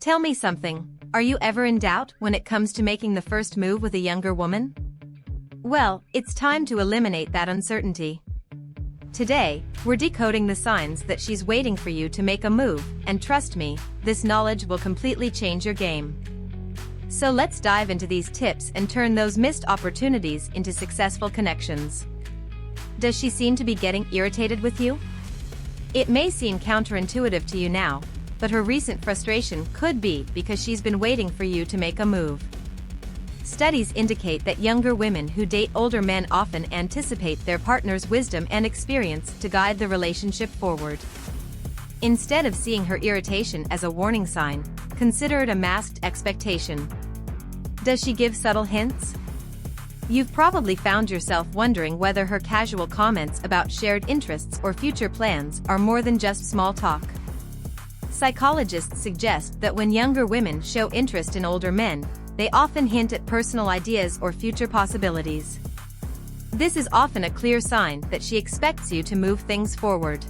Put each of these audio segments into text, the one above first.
Tell me something, are you ever in doubt when it comes to making the first move with a younger woman? Well, it's time to eliminate that uncertainty. Today, we're decoding the signs that she's waiting for you to make a move, and trust me, this knowledge will completely change your game. So let's dive into these tips and turn those missed opportunities into successful connections. Does she seem to be getting irritated with you? It may seem counterintuitive to you now, but her recent frustration could be because she's been waiting for you to make a move. Studies indicate that younger women who date older men often anticipate their partner's wisdom and experience to guide the relationship forward. Instead of seeing her irritation as a warning sign, consider it a masked expectation. Does she give subtle hints? You've probably found yourself wondering whether her casual comments about shared interests or future plans are more than just small talk. Psychologists suggest that when younger women show interest in older men, they often hint at personal ideas or future possibilities. This is often a clear sign that she expects you to move things forward.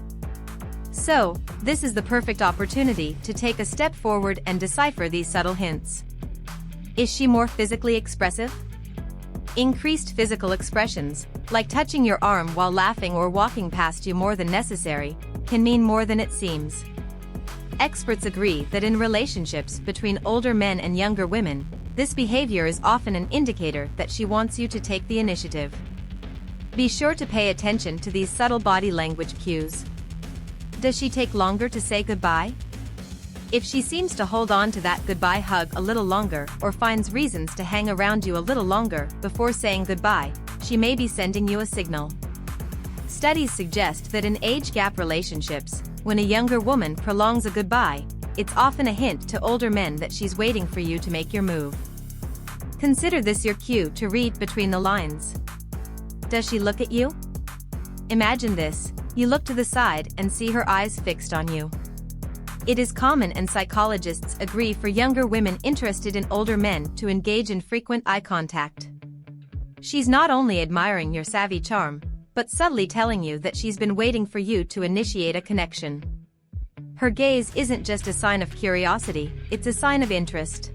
So, this is the perfect opportunity to take a step forward and decipher these subtle hints. Is she more physically expressive? Increased physical expressions, like touching your arm while laughing or walking past you more than necessary, can mean more than it seems. Experts agree that in relationships between older men and younger women, this behavior is often an indicator that she wants you to take the initiative. Be sure to pay attention to these subtle body language cues. Does she take longer to say goodbye? If she seems to hold on to that goodbye hug a little longer or finds reasons to hang around you a little longer before saying goodbye, she may be sending you a signal. Studies suggest that in age gap relationships, when a younger woman prolongs a goodbye, it's often a hint to older men that she's waiting for you to make your move. Consider this your cue to read between the lines. Does she look at you? Imagine this, you look to the side and see her eyes fixed on you. It is common, and psychologists agree, for younger women interested in older men to engage in frequent eye contact. She's not only admiring your savvy charm, but subtly telling you that she's been waiting for you to initiate a connection. Her gaze isn't just a sign of curiosity, it's a sign of interest.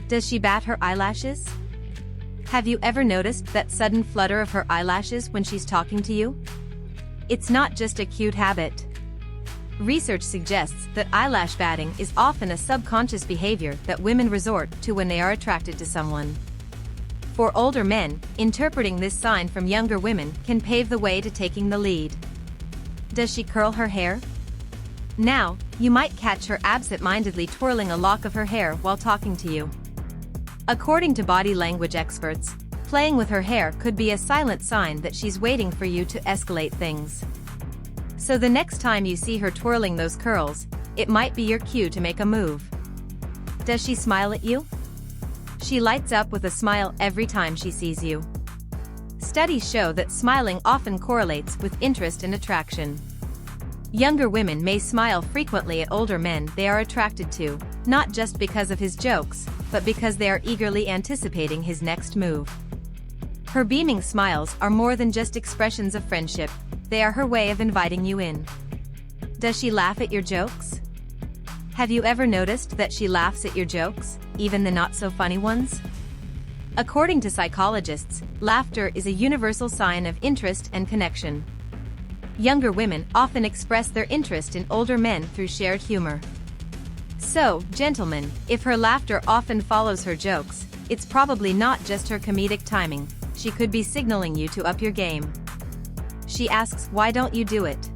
Does she bat her eyelashes? Have you ever noticed that sudden flutter of her eyelashes when she's talking to you? It's not just a cute habit. Research suggests that eyelash batting is often a subconscious behavior that women resort to when they are attracted to someone. For older men, interpreting this sign from younger women can pave the way to taking the lead. Does she curl her hair? Now, you might catch her absent-mindedly twirling a lock of her hair while talking to you. According to body language experts, playing with her hair could be a silent sign that she's waiting for you to escalate things. So the next time you see her twirling those curls, it might be your cue to make a move. Does she smile at you? She lights up with a smile every time she sees you. Studies show that smiling often correlates with interest and attraction. Younger women may smile frequently at older men they are attracted to, not just because of his jokes, but because they are eagerly anticipating his next move. Her beaming smiles are more than just expressions of friendship, they are her way of inviting you in. Does she laugh at your jokes? Have you ever noticed that she laughs at your jokes, even the not-so-funny ones? According to psychologists, laughter is a universal sign of interest and connection. Younger women often express their interest in older men through shared humor. So, gentlemen, if her laughter often follows her jokes, it's probably not just her comedic timing, she could be signaling you to up your game. She asks, "Why don't you do it?"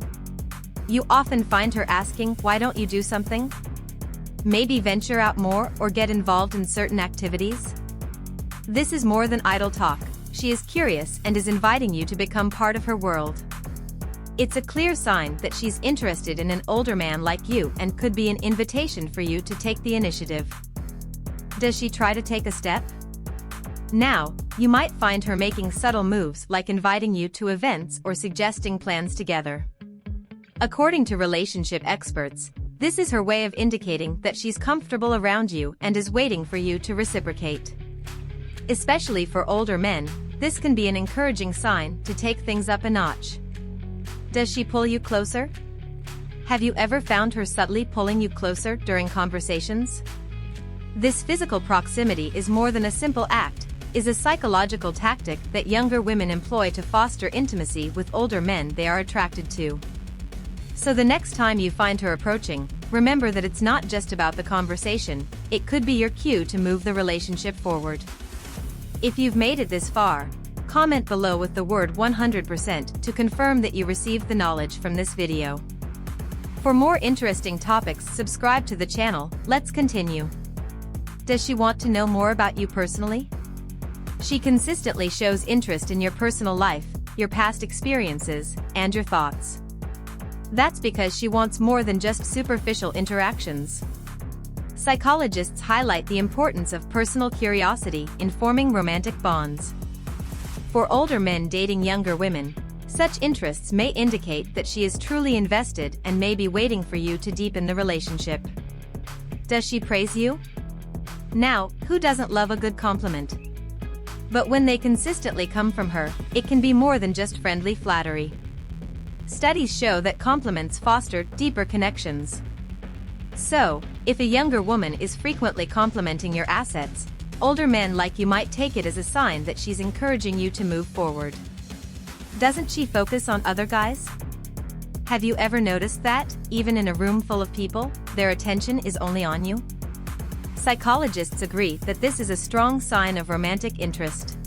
You often find her asking, "Why don't you do something?" Maybe venture out more or get involved in certain activities? This is more than idle talk, she is curious and is inviting you to become part of her world. It's a clear sign that she's interested in an older man like you and could be an invitation for you to take the initiative. Does she try to take a step? Now, you might find her making subtle moves like inviting you to events or suggesting plans together. According to relationship experts, this is her way of indicating that she's comfortable around you and is waiting for you to reciprocate. Especially for older men, this can be an encouraging sign to take things up a notch. Does she pull you closer? Have you ever found her subtly pulling you closer during conversations? This physical proximity is more than a simple act, is a psychological tactic that younger women employ to foster intimacy with older men they are attracted to. So the next time you find her approaching, remember that it's not just about the conversation, it could be your cue to move the relationship forward. If you've made it this far, comment below with the word 100% to confirm that you received the knowledge from this video. For more interesting topics, subscribe to the channel. Let's continue. Does she want to know more about you personally? She consistently shows interest in your personal life, your past experiences, and your thoughts. That's because she wants more than just superficial interactions. Psychologists highlight the importance of personal curiosity in forming romantic bonds. For older men dating younger women, such interests may indicate that she is truly invested and may be waiting for you to deepen the relationship. Does she praise you? Now, who doesn't love a good compliment? But when they consistently come from her, it can be more than just friendly flattery. Studies show that compliments foster deeper connections. So, if a younger woman is frequently complimenting your assets, older men like you might take it as a sign that she's encouraging you to move forward. Doesn't she focus on other guys? Have you ever noticed that, even in a room full of people, their attention is only on you? Psychologists agree that this is a strong sign of romantic interest.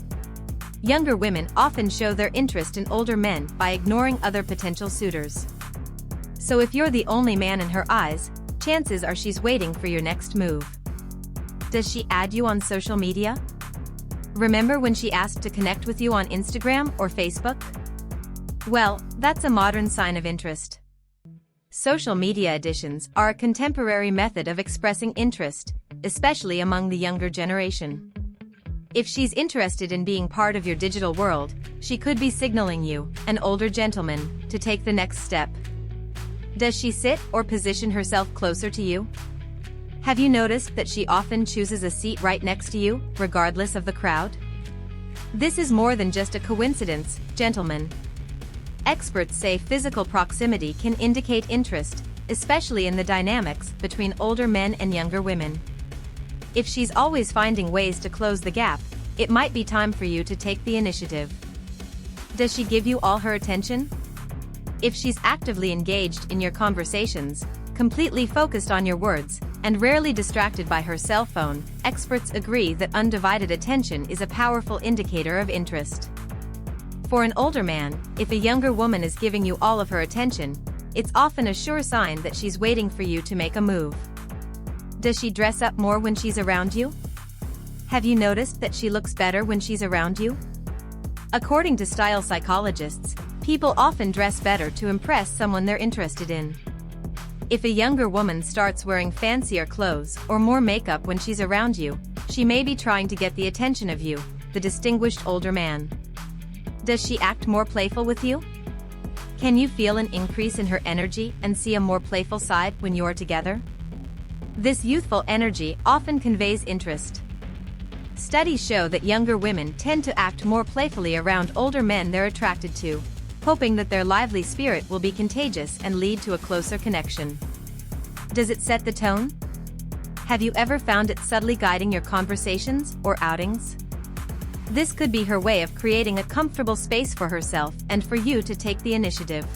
Younger women often show their interest in older men by ignoring other potential suitors. So if you're the only man in her eyes, chances are she's waiting for your next move. Does she add you on social media? Remember when she asked to connect with you on Instagram or Facebook? Well, that's a modern sign of interest. Social media additions are a contemporary method of expressing interest, especially among the younger generation. If she's interested in being part of your digital world, she could be signaling you, an older gentleman, to take the next step. Does she sit or position herself closer to you? Have you noticed that she often chooses a seat right next to you, regardless of the crowd? This is more than just a coincidence, gentlemen. Experts say physical proximity can indicate interest, especially in the dynamics between older men and younger women. If she's always finding ways to close the gap, it might be time for you to take the initiative. Does she give you all her attention? If she's actively engaged in your conversations, completely focused on your words, and rarely distracted by her cell phone, experts agree that undivided attention is a powerful indicator of interest. For an older man, if a younger woman is giving you all of her attention, it's often a sure sign that she's waiting for you to make a move. Does she dress up more when she's around you? Have you noticed that she looks better when she's around you? According to style psychologists, people often dress better to impress someone they're interested in. If a younger woman starts wearing fancier clothes or more makeup when she's around you, she may be trying to get the attention of you, the distinguished older man. Does she act more playful with you? Can you feel an increase in her energy and see a more playful side when you are together? This youthful energy often conveys interest. Studies show that younger women tend to act more playfully around older men they're attracted to, hoping that their lively spirit will be contagious and lead to a closer connection. Does it set the tone? Have you ever found it subtly guiding your conversations or outings? This could be her way of creating a comfortable space for herself and for you to take the initiative.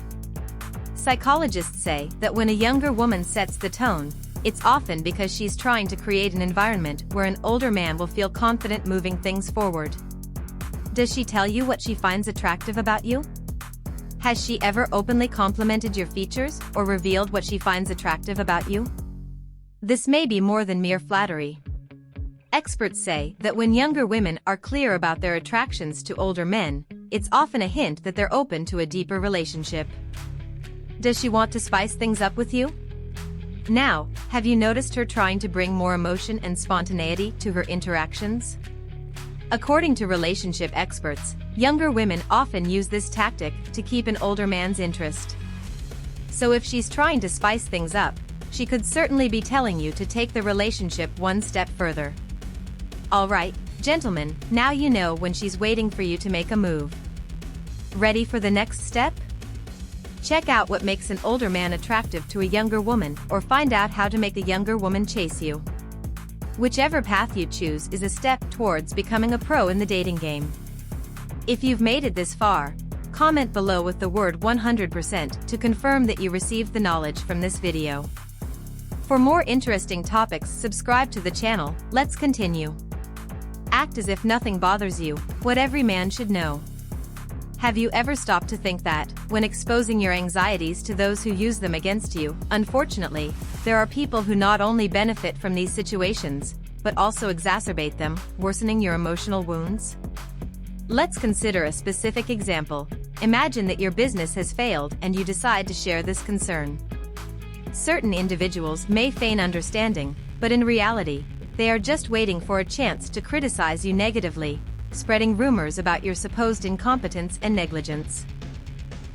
Psychologists say that when a younger woman sets the tone, it's often because she's trying to create an environment where an older man will feel confident moving things forward. Does she tell you what she finds attractive about you? Has she ever openly complimented your features or revealed what she finds attractive about you? This may be more than mere flattery. Experts say that when younger women are clear about their attractions to older men, it's often a hint that they're open to a deeper relationship. Does she want to spice things up with you? Now, have you noticed her trying to bring more emotion and spontaneity to her interactions? According to relationship experts, younger women often use this tactic to keep an older man's interest. So if she's trying to spice things up, she could certainly be telling you to take the relationship one step further. Alright, gentlemen, now you know when she's waiting for you to make a move. Ready for the next step? Check out what makes an older man attractive to a younger woman, or find out how to make a younger woman chase you. Whichever path you choose is a step towards becoming a pro in the dating game. If you've made it this far, comment below with the word 100% to confirm that you received the knowledge from this video. For more interesting topics, subscribe to the channel. Let's continue. Act as if nothing bothers you, what every man should know. Have you ever stopped to think that, when exposing your anxieties to those who use them against you, unfortunately, there are people who not only benefit from these situations, but also exacerbate them, worsening your emotional wounds? Let's consider a specific example. Imagine that your business has failed and you decide to share this concern. Certain individuals may feign understanding, but in reality, they are just waiting for a chance to criticize you negatively, spreading rumors about your supposed incompetence and negligence.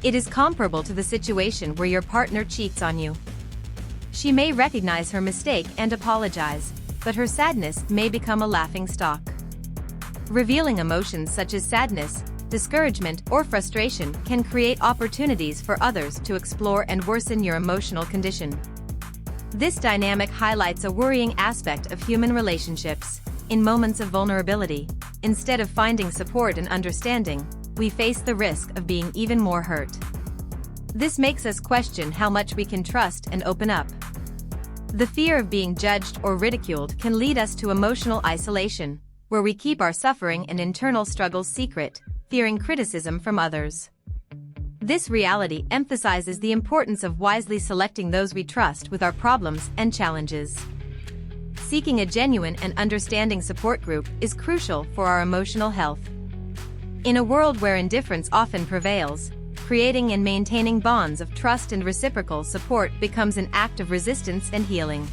It is comparable to the situation where your partner cheats on you. She may recognize her mistake and apologize, but her sadness may become a laughingstock. Revealing emotions such as sadness, discouragement, or frustration can create opportunities for others to explore and worsen your emotional condition. This dynamic highlights a worrying aspect of human relationships. In moments of vulnerability, instead of finding support and understanding, we face the risk of being even more hurt. This makes us question how much we can trust and open up. The fear of being judged or ridiculed can lead us to emotional isolation, where we keep our suffering and internal struggles secret, fearing criticism from others. This reality emphasizes the importance of wisely selecting those we trust with our problems and challenges. Seeking a genuine and understanding support group is crucial for our emotional health. In a world where indifference often prevails, creating and maintaining bonds of trust and reciprocal support becomes an act of resistance and healing.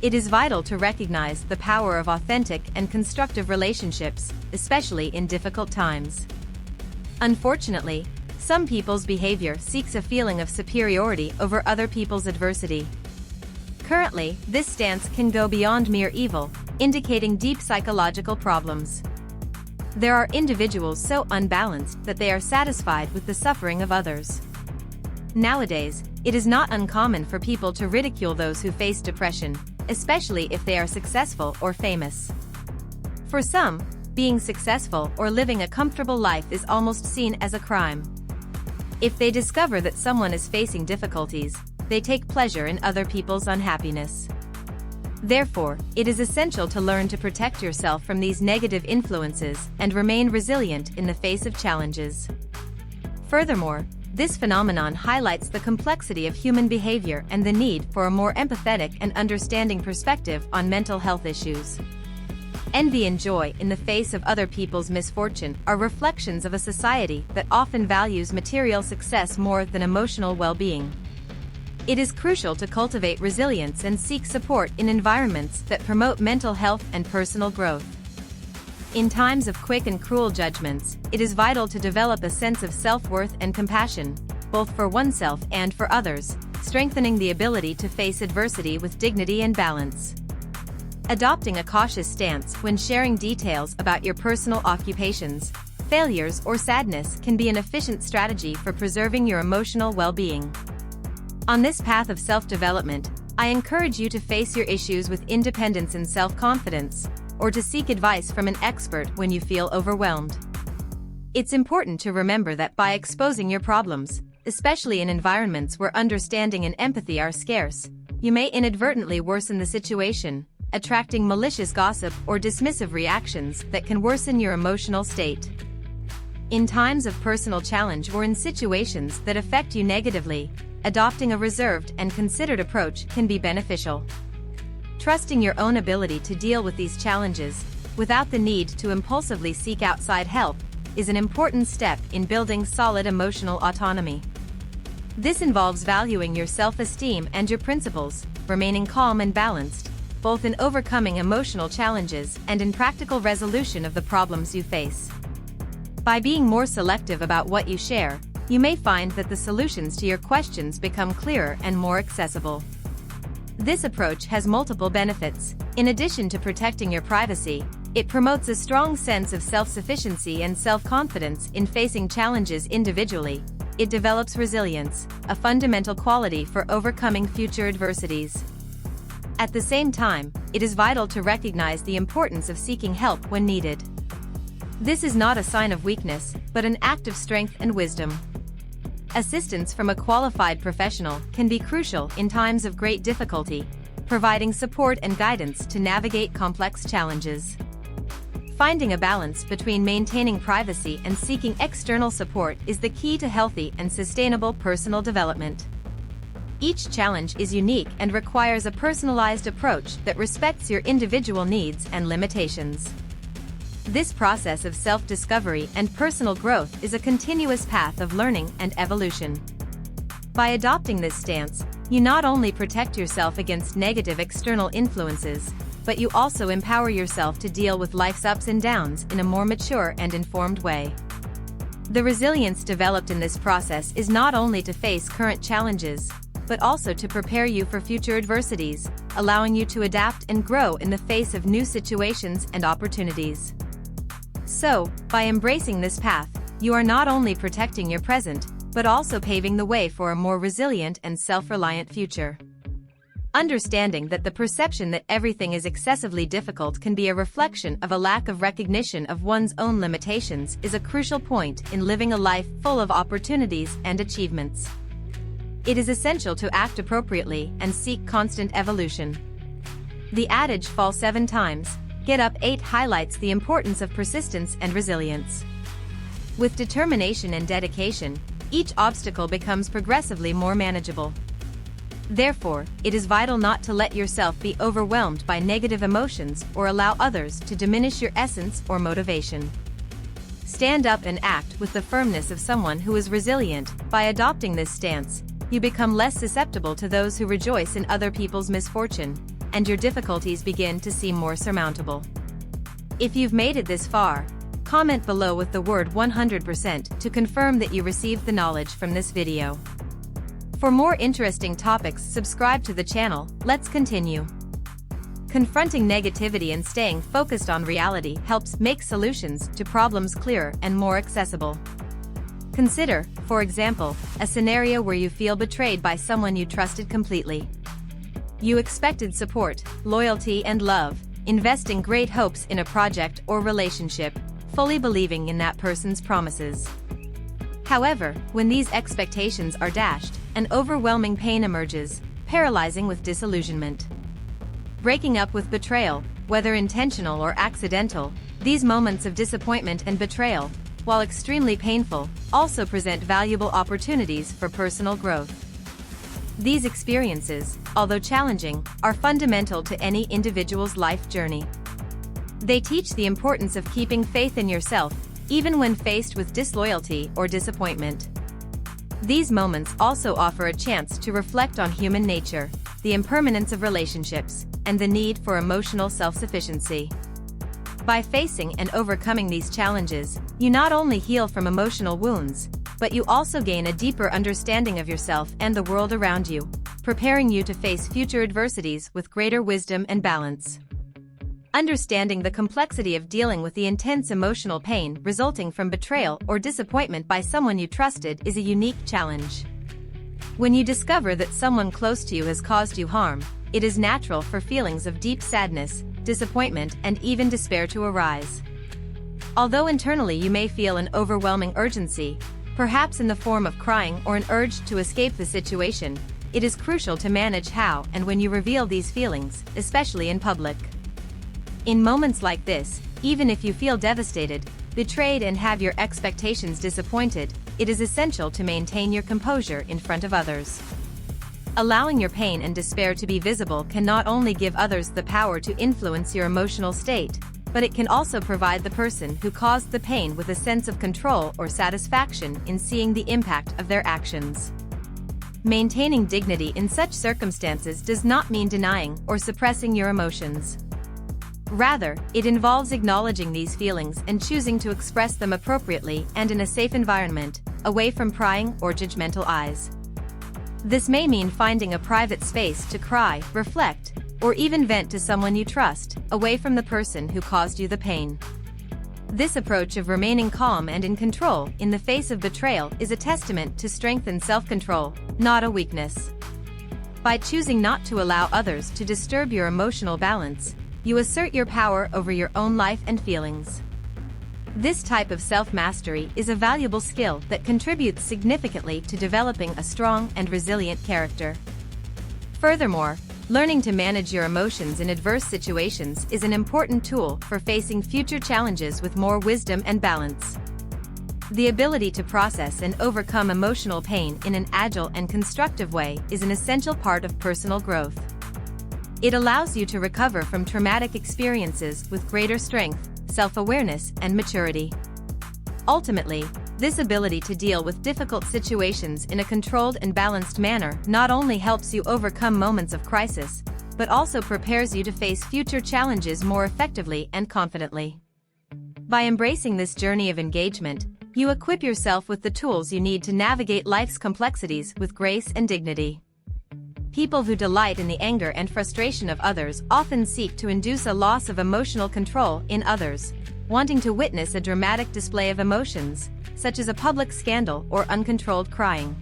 It is vital to recognize the power of authentic and constructive relationships, especially in difficult times. Unfortunately, some people's behavior seeks a feeling of superiority over other people's adversity. Currently, this stance can go beyond mere evil, indicating deep psychological problems. There are individuals so unbalanced that they are satisfied with the suffering of others. Nowadays, it is not uncommon for people to ridicule those who face depression, especially if they are successful or famous. For some, being successful or living a comfortable life is almost seen as a crime. If they discover that someone is facing difficulties, they take pleasure in other people's unhappiness. Therefore, it is essential to learn to protect yourself from these negative influences and remain resilient in the face of challenges. Furthermore, this phenomenon highlights the complexity of human behavior and the need for a more empathetic and understanding perspective on mental health issues. Envy and joy in the face of other people's misfortune are reflections of a society that often values material success more than emotional well-being. It is crucial to cultivate resilience and seek support in environments that promote mental health and personal growth. In times of quick and cruel judgments, it is vital to develop a sense of self-worth and compassion, both for oneself and for others, strengthening the ability to face adversity with dignity and balance. Adopting a cautious stance when sharing details about your personal occupations, failures, or sadness can be an efficient strategy for preserving your emotional well-being. On this path of self-development, I encourage you to face your issues with independence and self-confidence, or to seek advice from an expert when you feel overwhelmed. It's important to remember that by exposing your problems, especially in environments where understanding and empathy are scarce, you may inadvertently worsen the situation, attracting malicious gossip or dismissive reactions that can worsen your emotional state. In times of personal challenge or in situations that affect you negatively, adopting a reserved and considered approach can be beneficial. Trusting your own ability to deal with these challenges, without the need to impulsively seek outside help, is an important step in building solid emotional autonomy. This involves valuing your self-esteem and your principles, remaining calm and balanced, both in overcoming emotional challenges and in practical resolution of the problems you face. By being more selective about what you share, you may find that the solutions to your questions become clearer and more accessible. This approach has multiple benefits. In addition to protecting your privacy, it promotes a strong sense of self-sufficiency and self-confidence in facing challenges individually, it develops resilience, a fundamental quality for overcoming future adversities. At the same time, it is vital to recognize the importance of seeking help when needed. This is not a sign of weakness, but an act of strength and wisdom. Assistance from a qualified professional can be crucial in times of great difficulty, providing support and guidance to navigate complex challenges. Finding a balance between maintaining privacy and seeking external support is the key to healthy and sustainable personal development. Each challenge is unique and requires a personalized approach that respects your individual needs and limitations. This process of self-discovery and personal growth is a continuous path of learning and evolution. By adopting this stance, you not only protect yourself against negative external influences, but you also empower yourself to deal with life's ups and downs in a more mature and informed way. The resilience developed in this process is not only to face current challenges, but also to prepare you for future adversities, allowing you to adapt and grow in the face of new situations and opportunities. So, by embracing this path, you are not only protecting your present, but also paving the way for a more resilient and self-reliant future. Understanding that the perception that everything is excessively difficult can be a reflection of a lack of recognition of one's own limitations is a crucial point in living a life full of opportunities and achievements. It is essential to act appropriately and seek constant evolution. The adage "fall 7 times, get up 8" highlights the importance of persistence and resilience. With determination and dedication, each obstacle becomes progressively more manageable. Therefore, it is vital not to let yourself be overwhelmed by negative emotions or allow others to diminish your essence or motivation. Stand up and act with the firmness of someone who is resilient. By adopting this stance, you become less susceptible to those who rejoice in other people's misfortune, and your difficulties begin to seem more surmountable. If you've made it this far, comment below with the word 100% to confirm that you received the knowledge from this video. For more interesting topics, subscribe to the channel. Let's continue. Confronting negativity and staying focused on reality helps make solutions to problems clearer and more accessible. Consider, for example, a scenario where you feel betrayed by someone you trusted completely. You expected support, loyalty, and love, investing great hopes in a project or relationship, fully believing in that person's promises. However, when these expectations are dashed, an overwhelming pain emerges, paralyzing with disillusionment. Breaking up with betrayal, whether intentional or accidental, these moments of disappointment and betrayal, while extremely painful, also present valuable opportunities for personal growth. These experiences, although challenging, are fundamental to any individual's life journey. They teach the importance of keeping faith in yourself, even when faced with disloyalty or disappointment. These moments also offer a chance to reflect on human nature, the impermanence of relationships, and the need for emotional self-sufficiency. By facing and overcoming these challenges, you not only heal from emotional wounds, but you also gain a deeper understanding of yourself and the world around you, preparing you to face future adversities with greater wisdom and balance. Understanding the complexity of dealing with the intense emotional pain resulting from betrayal or disappointment by someone you trusted is a unique challenge. When you discover that someone close to you has caused you harm, it is natural for feelings of deep sadness, disappointment, and even despair to arise. Although internally you may feel an overwhelming urgency, perhaps in the form of crying or an urge to escape the situation, it is crucial to manage how and when you reveal these feelings, especially in public. In moments like this, even if you feel devastated, betrayed, and have your expectations disappointed, it is essential to maintain your composure in front of others. Allowing your pain and despair to be visible can not only give others the power to influence your emotional state, but it can also provide the person who caused the pain with a sense of control or satisfaction in seeing the impact of their actions. Maintaining dignity in such circumstances does not mean denying or suppressing your emotions. Rather, it involves acknowledging these feelings and choosing to express them appropriately and in a safe environment, away from prying or judgmental eyes. This may mean finding a private space to cry, reflect, or even vent to someone you trust, away from the person who caused you the pain. This approach of remaining calm and in control in the face of betrayal is a testament to strength and self-control, not a weakness. By choosing not to allow others to disturb your emotional balance, you assert your power over your own life and feelings. This type of self-mastery is a valuable skill that contributes significantly to developing a strong and resilient character. Furthermore, learning to manage your emotions in adverse situations is an important tool for facing future challenges with more wisdom and balance. The ability to process and overcome emotional pain in an agile and constructive way is an essential part of personal growth. It allows you to recover from traumatic experiences with greater strength, self-awareness, and maturity. Ultimately, this ability to deal with difficult situations in a controlled and balanced manner not only helps you overcome moments of crisis, but also prepares you to face future challenges more effectively and confidently. By embracing this journey of engagement, you equip yourself with the tools you need to navigate life's complexities with grace and dignity. People who delight in the anger and frustration of others often seek to induce a loss of emotional control in others, wanting to witness a dramatic display of emotions, such as a public scandal or uncontrolled crying.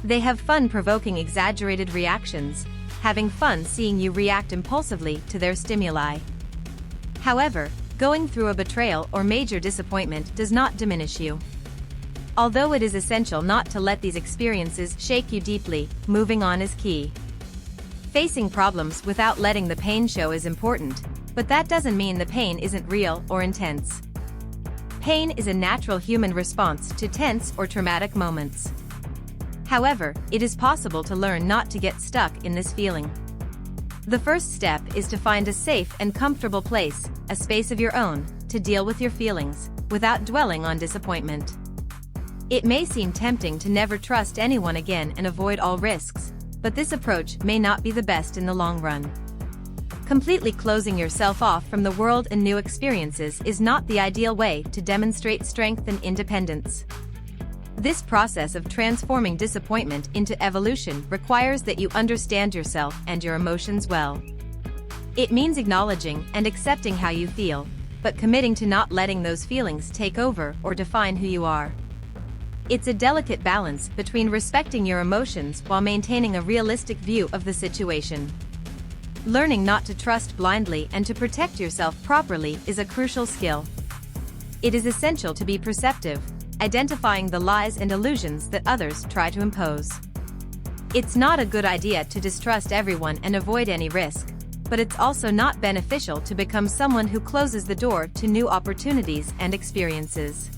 They have fun provoking exaggerated reactions, having fun seeing you react impulsively to their stimuli. However, going through a betrayal or major disappointment does not diminish you. Although it is essential not to let these experiences shake you deeply, moving on is key. Facing problems without letting the pain show is important, but that doesn't mean the pain isn't real or intense. Pain is a natural human response to tense or traumatic moments. However, it is possible to learn not to get stuck in this feeling. The first step is to find a safe and comfortable place, a space of your own, to deal with your feelings, without dwelling on disappointment. It may seem tempting to never trust anyone again and avoid all risks, but this approach may not be the best in the long run. Completely closing yourself off from the world and new experiences is not the ideal way to demonstrate strength and independence. This process of transforming disappointment into evolution requires that you understand yourself and your emotions well. It means acknowledging and accepting how you feel, but committing to not letting those feelings take over or define who you are. It's a delicate balance between respecting your emotions while maintaining a realistic view of the situation. Learning not to trust blindly and to protect yourself properly is a crucial skill. It is essential to be perceptive, identifying the lies and illusions that others try to impose. It's not a good idea to distrust everyone and avoid any risk, but it's also not beneficial to become someone who closes the door to new opportunities and experiences.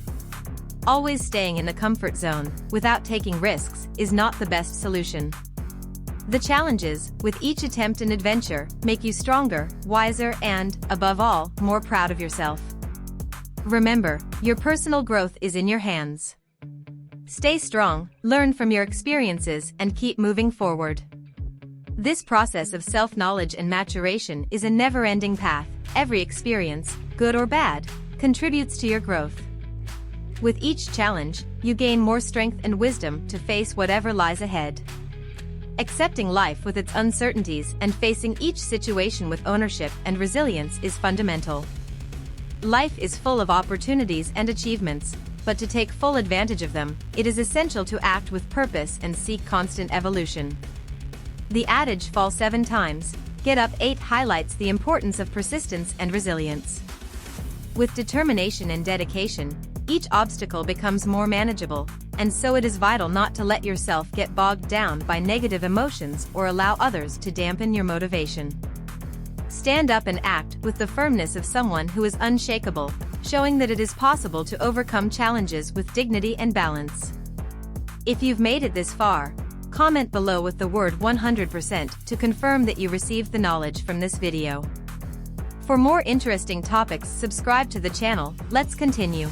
Always staying in the comfort zone, without taking risks, is not the best solution. The challenges, with each attempt and adventure, make you stronger, wiser, and, above all, more proud of yourself. Remember, your personal growth is in your hands. Stay strong, learn from your experiences, and keep moving forward. This process of self-knowledge and maturation is a never-ending path. Every experience, good or bad, contributes to your growth. With each challenge, you gain more strength and wisdom to face whatever lies ahead. Accepting life with its uncertainties and facing each situation with ownership and resilience is fundamental. Life is full of opportunities and achievements, but to take full advantage of them, it is essential to act with purpose and seek constant evolution. The adage "fall 7 times, get up 8" highlights the importance of persistence and resilience. With determination and dedication, each obstacle becomes more manageable, and so it is vital not to let yourself get bogged down by negative emotions or allow others to dampen your motivation. Stand up and act with the firmness of someone who is unshakable, showing that it is possible to overcome challenges with dignity and balance. If you've made it this far, comment below with the word 100% to confirm that you received the knowledge from this video. For more interesting topics, subscribe to the channel. Let's continue.